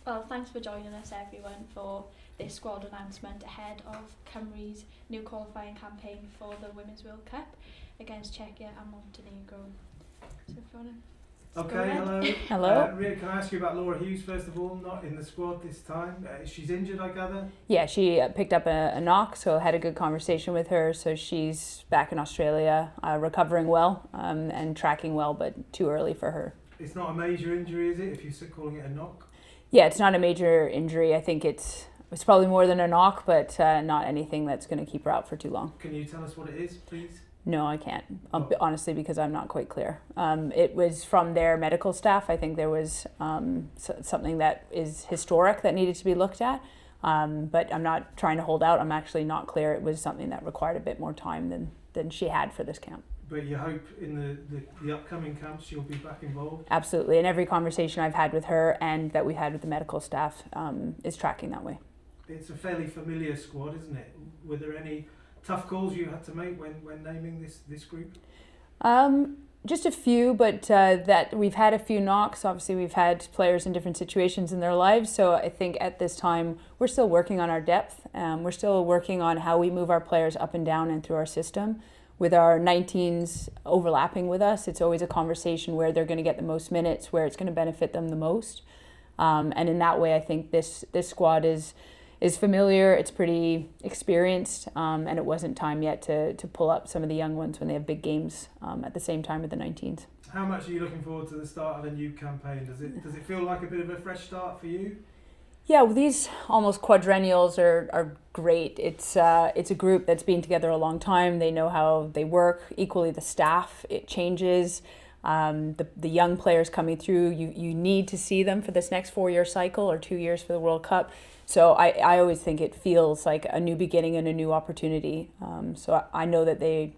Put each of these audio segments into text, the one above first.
Well, thanks for joining us everyone for this squad announcement ahead of Cymru's new qualifying campaign for the Women's World Cup against Czechia and Montenegro. So if you want to Okay, hello. Hello. Rhian, can I ask you about Laura Hughes first of all? Not in the squad this time. She's injured, I gather. Yeah, she picked up a knock, so had a good conversation with her. So she's back in Australia, recovering well and tracking well, but too early for her. It's not a major injury, is it, if you're calling it a knock? Yeah, it's not a major injury. I think it's probably more than a knock, but not anything that's going to keep her out for too long. Can you tell us what it is, please? No, I can't, honestly, because I'm not quite clear. It was from their medical staff. I think there was something that is historic that needed to be looked at, but I'm not trying to hold out. I'm actually not clear. It was something that required a bit more time than she had for this camp. But you hope in the upcoming camps she'll be back involved? Absolutely, and every conversation I've had with her and that we had with the medical staff is tracking that way. It's a fairly familiar squad, isn't it? Were there any tough calls you had to make when naming this group? Just a few, but that we've had a few knocks. Obviously, we've had players in different situations in their lives. So I think at this time, we're still working on our depth. We're still working on how we move our players up and down and through our system. With our 19s overlapping with us, it's always a conversation where they're going to get the most minutes, where it's going to benefit them the most. And in that way, I think this squad is familiar, it's pretty experienced, and it wasn't time yet to pull up some of the young ones when they have big games at the same time with the 19s. How much are you looking forward to the start of a new campaign? Does it feel like a bit of a fresh start for you? Yeah, well, these almost quadrennials are great. It's a group that's been together a long time. They know how they work. Equally, the staff, it changes. The young players coming through, you need to see them for this next 4-year cycle or 2 years for the World Cup. So I always think it feels like a new beginning and a new opportunity. So I know that they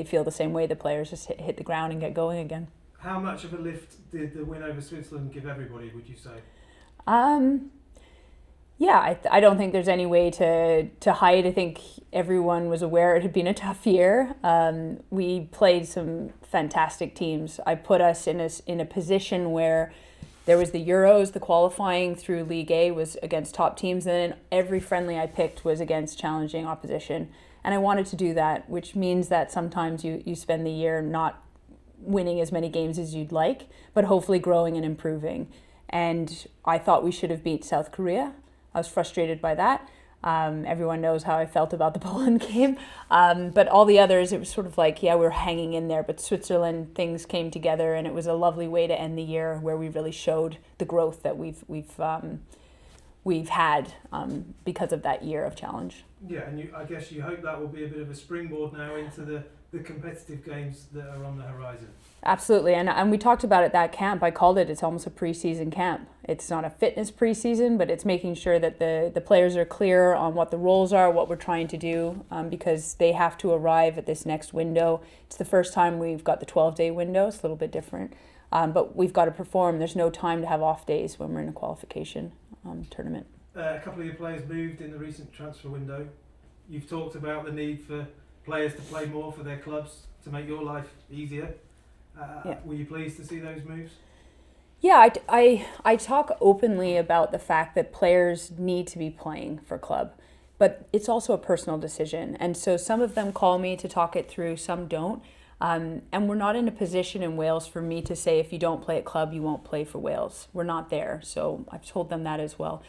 feel the same way. The players just hit the ground and get going again. How much of a lift did the win over Switzerland give everybody, would you say? Yeah, I don't think there's any way to hide. I think everyone was aware it had been a tough year. We played some fantastic teams. I put us in a position where there was the Euros, the qualifying through League A was against top teams, and then every friendly I picked was against challenging opposition. And I wanted to do that, which means that sometimes you spend the year not winning as many games as you'd like, but hopefully growing and improving. And I thought we should have beat South Korea. I was frustrated by that. Everyone knows how I felt about the Poland game. But all the others, it was sort of like, yeah, we were hanging in there. But Switzerland, things came together, and it was a lovely way to end the year where we really showed the growth that we've had because of that year of challenge. Yeah, and I guess you hope that will be a bit of a springboard now into the competitive games that are on the horizon. Absolutely, and we talked about it that camp. I called it's almost a pre-season camp. It's not a fitness pre-season, but it's making sure that the players are clear on what the roles are, what we're trying to do, because they have to arrive at this next window. It's the first time we've got the 12-day window. It's a little bit different, but we've got to perform. There's no time to have off days when we're in a qualification tournament. A couple of your players moved in the recent transfer window. You've talked about the need for players to play more for their clubs to make your life easier. Yeah. Were you pleased to see those moves? Yeah, I talk openly about the fact that players need to be playing for club, but it's also a personal decision. And so some of them call me to talk it through, some don't. And we're not in a position in Wales for me to say, if you don't play at club, you won't play for Wales. We're not there. So I've told them that as well.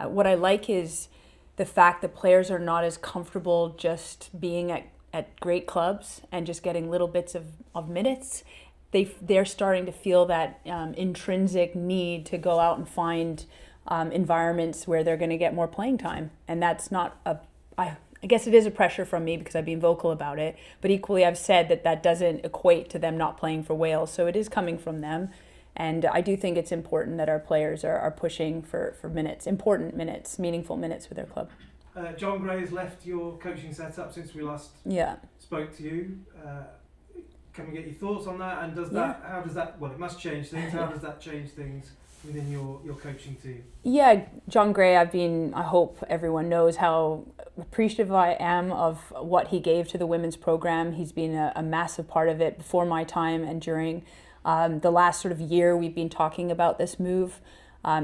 What I like is the fact that players are not as comfortable just being at great clubs and just getting little bits of minutes. They're starting to feel that intrinsic need to go out and find environments where they're going to get more playing time. And that's not I guess it is a pressure from me because I've been vocal about it, but equally I've said that doesn't equate to them not playing for Wales. So it is coming from them. And I do think it's important that our players are pushing for minutes, important minutes, meaningful minutes with their club. John Gray has left your coaching setup since we last spoke to you. Can we get your thoughts on that? And how does that, well, it must change things. How does that change things within your coaching team? Yeah, John Gray, I hope everyone knows how appreciative I am of what he gave to the women's program. He's been a massive part of it before my time and during. The last sort of year we've been talking about this move.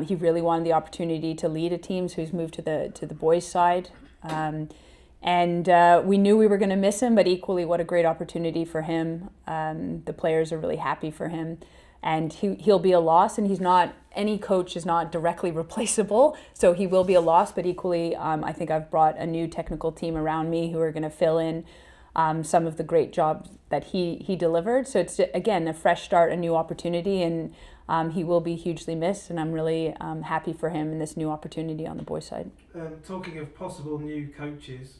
He really wanted the opportunity to lead a team, so he's moved to the boys' side. And we knew we were going to miss him, but equally, what a great opportunity for him. The players are really happy for him. And he'll be a loss, and any coach is not directly replaceable, so he will be a loss, but equally, I think I've brought a new technical team around me who are going to fill in some of the great jobs that he delivered. So it's, again, a fresh start, a new opportunity, and he will be hugely missed, and I'm really happy for him in this new opportunity on the boys' side. Talking of possible new coaches,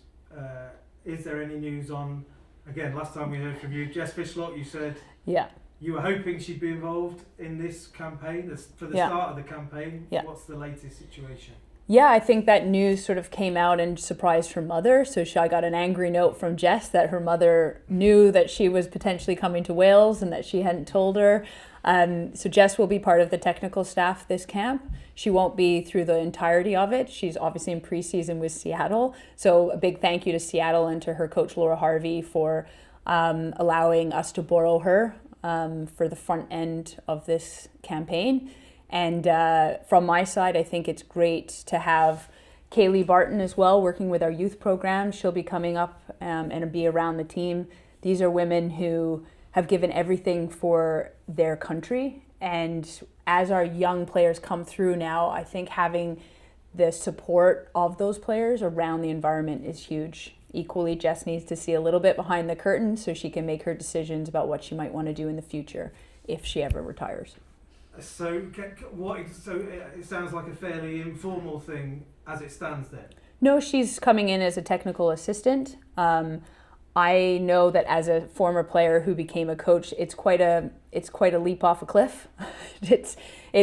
is there any news on, again, last time we heard from you, Jess Fishlock, you said you were hoping she'd be involved in this campaign, for the start of the campaign. What's the latest situation? Yeah, I think that news sort of came out and surprised her mother. So I got an angry note from Jess that her mother knew that she was potentially coming to Wales and that she hadn't told her. So Jess will be part of the technical staff this camp. She won't be through the entirety of it. She's obviously in preseason with Seattle. So a big thank you to Seattle and to her coach Laura Harvey for allowing us to borrow her for the front end of this campaign. And from my side, I think it's great to have Kaylee Barton as well, working with our youth program. She'll be coming up and be around the team. These are women who have given everything for their country. And as our young players come through now, I think having the support of those players around the environment is huge. Equally, Jess needs to see a little bit behind the curtain so she can make her decisions about what she might want to do in the future if she ever retires. So it sounds like a fairly informal thing as it stands then? No, she's coming in as a technical assistant. I know that as a former player who became a coach, it's quite a leap off a cliff. It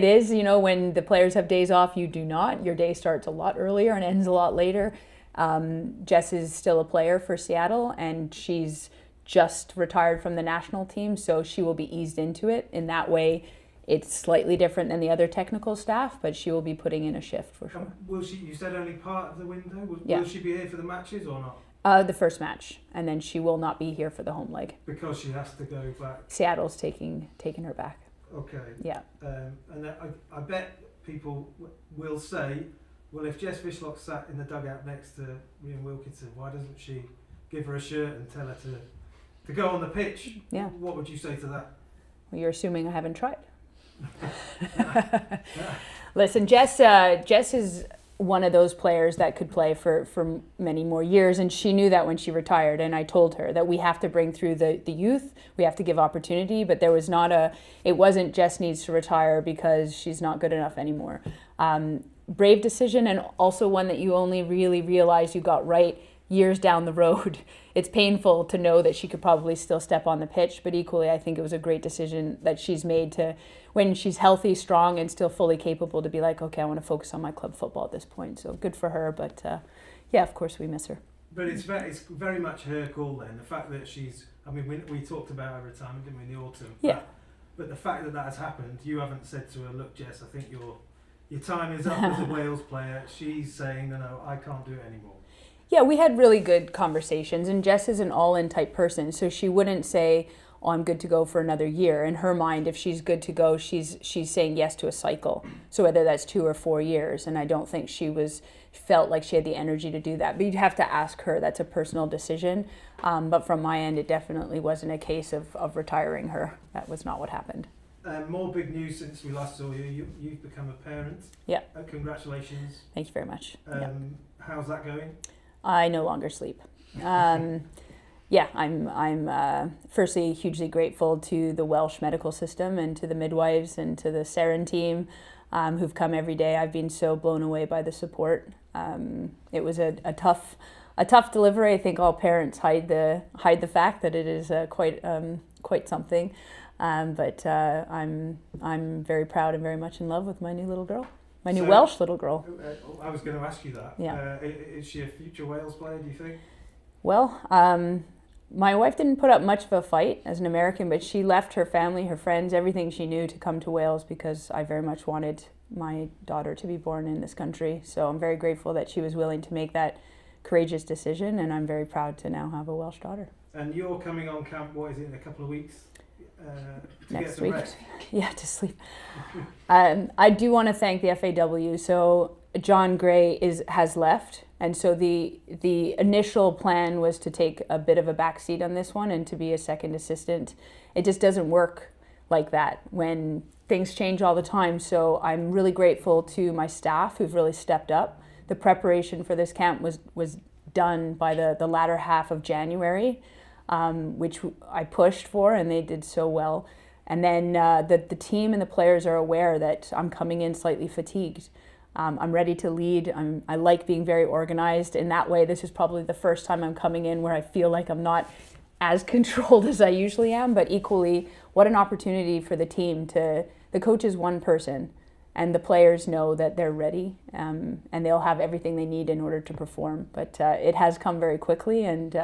is, when the players have days off, you do not. Your day starts a lot earlier and ends a lot later. Jess is still a player for Seattle, and she's just retired from the national team, so she will be eased into it. In that way, it's slightly different than the other technical staff, but she will be putting in a shift for sure. Will she? You said only part of the window. Will she be here for the matches or not? The first match, and then she will not be here for the home leg. Because she has to go back. Seattle's taking her back. Okay. Yeah. And I bet people will say, well, if Jess Fishlock sat in the dugout next to Rhian Wilkinson, why doesn't she give her a shirt and tell her to go on the pitch? Yeah. What would you say to that? Well, you're assuming I haven't tried. Listen, Jess is one of those players that could play for many more years, and she knew that when she retired, and I told her that we have to bring through the youth, we have to give opportunity, but it wasn't Jess needs to retire because she's not good enough anymore. Brave decision, and also one that you only really realize you got right years down the road. It's painful to know that she could probably still step on the pitch, but equally I think it was a great decision that she's made to, when she's healthy, strong, and still fully capable, to be like, okay, I want to focus on my club football at this point. So good for her, but yeah, of course we miss her. But it's very much her call then, the fact that we talked about her retirement, didn't we, in the autumn? Yeah. But the fact that has happened, you haven't said to her, look, Jess, I think your time is up as a Wales player. She's saying, no, I can't do it anymore. Yeah, we had really good conversations, and Jess is an all-in type person, so she wouldn't say, oh, I'm good to go for another year. In her mind, if she's good to go, she's saying yes to a cycle. So whether that's 2 or 4 years, and I don't think she felt like she had the energy to do that. But you'd have to ask her. That's a personal decision. But from my end, it definitely wasn't a case of retiring her. That was not what happened. More big news since we last saw you. You've become a parent. Yeah. Congratulations. Thank you very much. How's that going? I no longer sleep. Yeah, I'm firstly hugely grateful to the Welsh medical system and to the midwives and to the Seren team who've come every day. I've been so blown away by the support. It was a tough delivery. I think all parents hide the fact that it is quite something. But I'm very proud and very much in love with my new little girl. My new Welsh little girl. I was going to ask you that. Yeah. Is she a future Wales player, do you think? Well, my wife didn't put up much of a fight as an American, but she left her family, her friends, everything she knew to come to Wales because I very much wanted my daughter to be born in this country. So I'm very grateful that she was willing to make that courageous decision, and I'm very proud to now have a Welsh daughter. And you're coming on camp, what is it, in a couple of weeks? to next get some week. rest. Yeah, to sleep. I do want to thank the FAW. So John Gray has left, and so the initial plan was to take a bit of a backseat on this one and to be a second assistant. It just doesn't work like that when things change all the time. So I'm really grateful to my staff who've really stepped up. The preparation for this camp was done by the latter half of January, which I pushed for, and they did so well. And then the team and the players are aware that I'm coming in slightly fatigued. I'm ready to lead. I like being very organized. In that way, this is probably the first time I'm coming in where I feel like I'm not as controlled as I usually am, but equally, what an opportunity for the team the coach is one person, and the players know that they're ready, and they'll have everything they need in order to perform. But it has come very quickly, and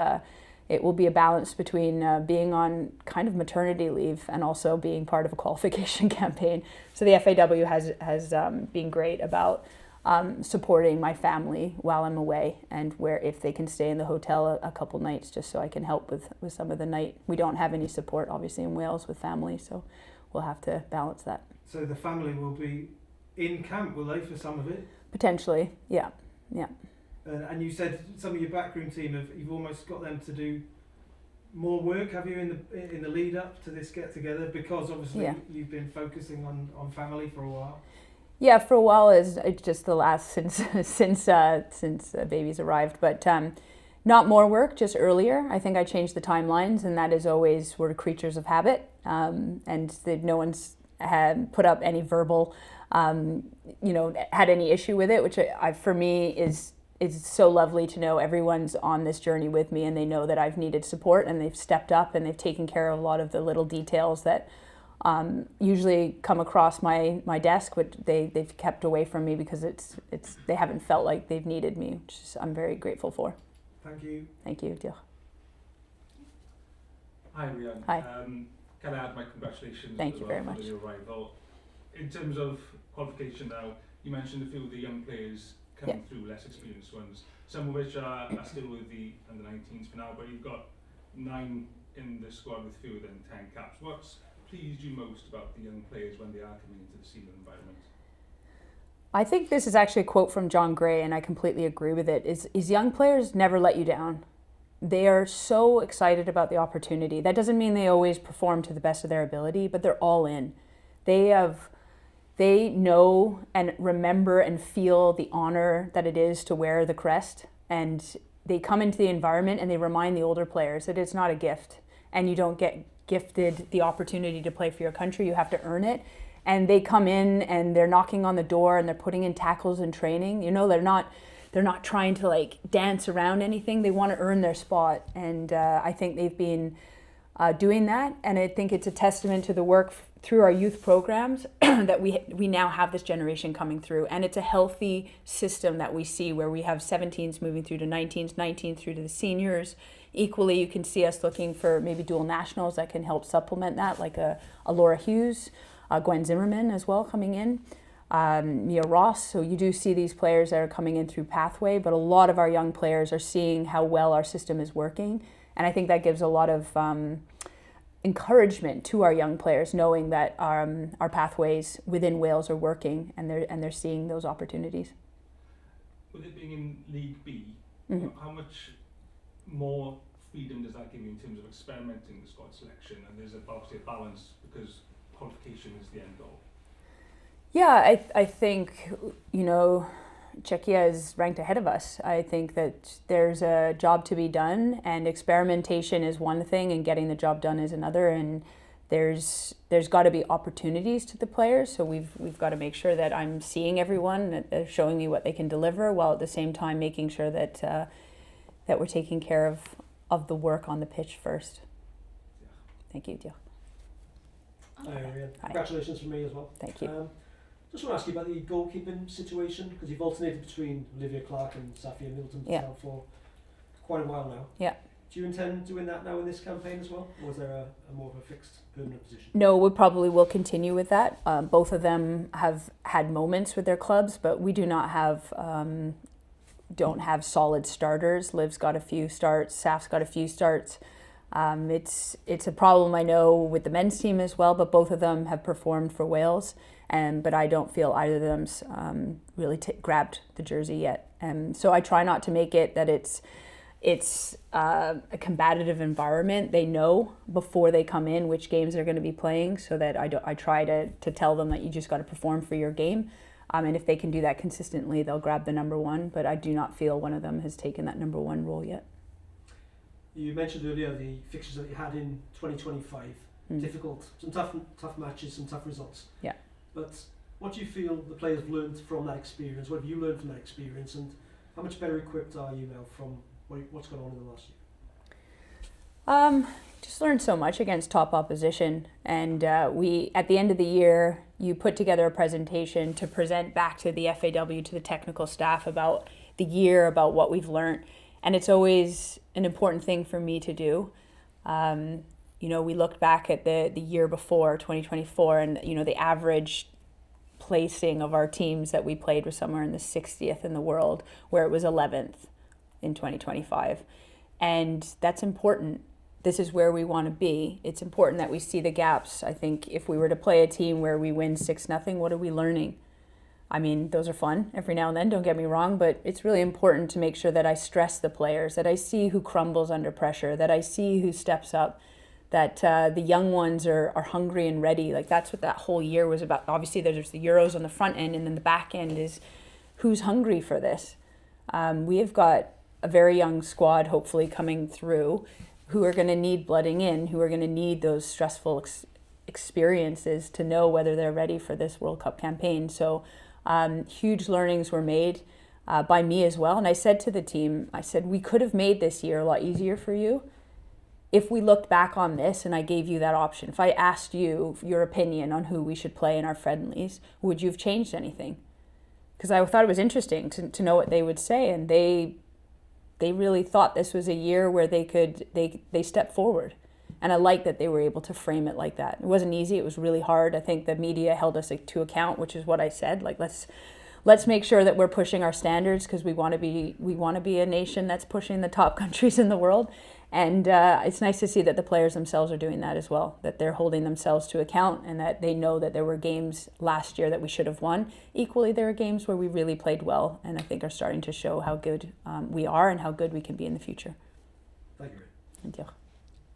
it will be a balance between being on kind of maternity leave and also being part of a qualification campaign. So the FAW has been great about supporting my family while I'm away, and where if they can stay in the hotel a couple nights just so I can help with some of the night. We don't have any support obviously in Wales with family, so we'll have to balance that. So the family will be in camp, will they, for some of it? Potentially, yeah. And you said some of your backroom team you've almost got them to do more work, have you, in the lead up to this get together, because obviously you've been focusing on family for a while. Yeah, for a while it's just the last since babies arrived, but not more work, just earlier. I think I changed the timelines, and that is always we're creatures of habit, and no one's had put up any verbal, had any issue with it, which for me is so lovely to know everyone's on this journey with me, and they know that I've needed support, and they've stepped up and they've taken care of a lot of the little details that usually come across my desk, which they've kept away from me because they haven't felt like they've needed me, which I'm very grateful for. Thank you. Thank you. Diolch. Hi, Rhian. Hi. Can I add my congratulations? Thank you very much. For your arrival. In terms of qualification now, you mentioned a few of the young players coming through, less experienced ones, some of which are still with the under-19s for now, but you've got 9 in the squad with fewer than 10 caps. What's pleased you most about the young players when they are coming into the senior environment? I think this is actually a quote from John Gray, and I completely agree with it, is young players never let you down. They are so excited about the opportunity. That doesn't mean they always perform to the best of their ability, but they're all in. They know and remember and feel the honor that it is to wear the crest, and they come into the environment and they remind the older players that it's not a gift, and you don't get gifted the opportunity to play for your country. You have to earn it. And they come in and they're knocking on the door and they're putting in tackles and training. They're not trying to like dance around anything. They want to earn their spot, and I think they've been doing that. And I think it's a testament to the work through our youth programs that we now have this generation coming through, and it's a healthy system that we see where we have 17s moving through to 19s, 19 through to the seniors. Equally, you can see us looking for maybe dual nationals that can help supplement that, like a Laura Hughes, Gwen Zimmerman as well coming in, Mia Ross. So you do see these players that are coming in through pathway, but a lot of our young players are seeing how well our system is working, and I think that gives a lot of encouragement to our young players, knowing that our pathways within Wales are working, and they're seeing those opportunities. With it being in League B, how much more freedom does that give you in terms of experimenting with squad selection? And there's obviously a balance because qualification is the end goal. Yeah, I think, Czechia is ranked ahead of us. I think that there's a job to be done, and experimentation is one thing and getting the job done is another, and there's got to be opportunities to the players, so we've got to make sure that I'm seeing everyone, that they're showing me what they can deliver, while at the same time making sure that that we're taking care of the work on the pitch first. Yeah. Thank you, Diolch. Hi, Rhian. Congratulations from me as well. Thank you. Just want to ask you about the goalkeeping situation, because you've alternated between Olivia Clark and Safia Middleton for quite a while now. Yeah. Do you intend doing that now in this campaign as well, or is there a more of a fixed permanent position? No, we probably will continue with that. Both of them have had moments with their clubs, but we do not have don't have solid starters. Liv's got a few starts, Saf's got a few starts. It's a problem I know with the men's team as well, but both of them have performed for Wales, but I don't feel either of them's really grabbed the jersey yet. So I try not to make it that it's a combative environment. They know before they come in which games they're going to be playing, so that I try to tell them that you just got to perform for your game. And if they can do that consistently, they'll grab the number one. But I do not feel one of them has taken that number one role yet. You mentioned earlier the fixtures that you had in 2025. Difficult, some tough matches, some tough results. Yeah. But what do you feel the players have learned from that experience? What have you learned from that experience? And how much better equipped are you now from what's gone on in the last year? Just learned so much against top opposition, and we at the end of the year you put together a presentation to present back to the FAW, to the technical staff, about the year, about what we've learned, and it's always an important thing for me to do. We looked back at the year before, 2024, and the average placing of our teams that we played was somewhere in the 60th in the world, where it was 11th in 2025, and that's important. This is where we want to be. It's important that we see the gaps. I think if we were to play a team where we win 6-0, what are we learning? I mean, those are fun every now and then, don't get me wrong, but it's really important to make sure that I stress the players, that I see who crumbles under pressure, that I see who steps up, that the young ones are hungry and ready. Like, that's what that whole year was about. Obviously, there's the Euros on the front end, and then the back end is who's hungry for this. We have got a very young squad, hopefully, coming through, who are going to need blooding in, who are going to need those stressful experiences to know whether they're ready for this World Cup campaign. So huge learnings were made by me as well. And I said to the team, I said, we could have made this year a lot easier for you if we looked back on this and I gave you that option. If I asked you your opinion on who we should play in our friendlies, would you have changed anything? Because I thought it was interesting to know what they would say, and they really thought this was a year where they stepped forward. And I like that they were able to frame it like that. It wasn't easy, it was really hard. I think the media held us to account, which is what I said. Like, let's make sure that we're pushing our standards, because we want to be a nation that's pushing the top countries in the world. And it's nice to see that the players themselves are doing that as well, that they're holding themselves to account, and that they know that there were games last year that we should have won. Equally, there are games where we really played well, and I think are starting to show how good we are and how good we can be in the future. Thank you. Thank you.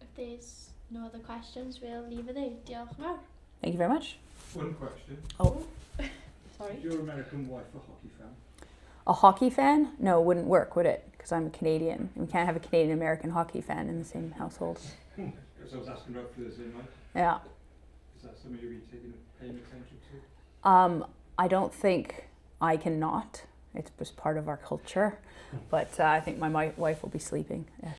If there's no other questions, we'll leave it there. Diolch yn fawr. Thank you very much. One question. Oh. Sorry. Is your American wife a hockey fan? A hockey fan? No, it wouldn't work, would it? Because I'm a Canadian. We can't have a Canadian-American hockey fan in the same household. Because I was asking about Thursday night. Yeah. Is that something you'll be paying attention to? I don't think I cannot. It's just part of our culture. But I think my wife will be sleeping. Yeah.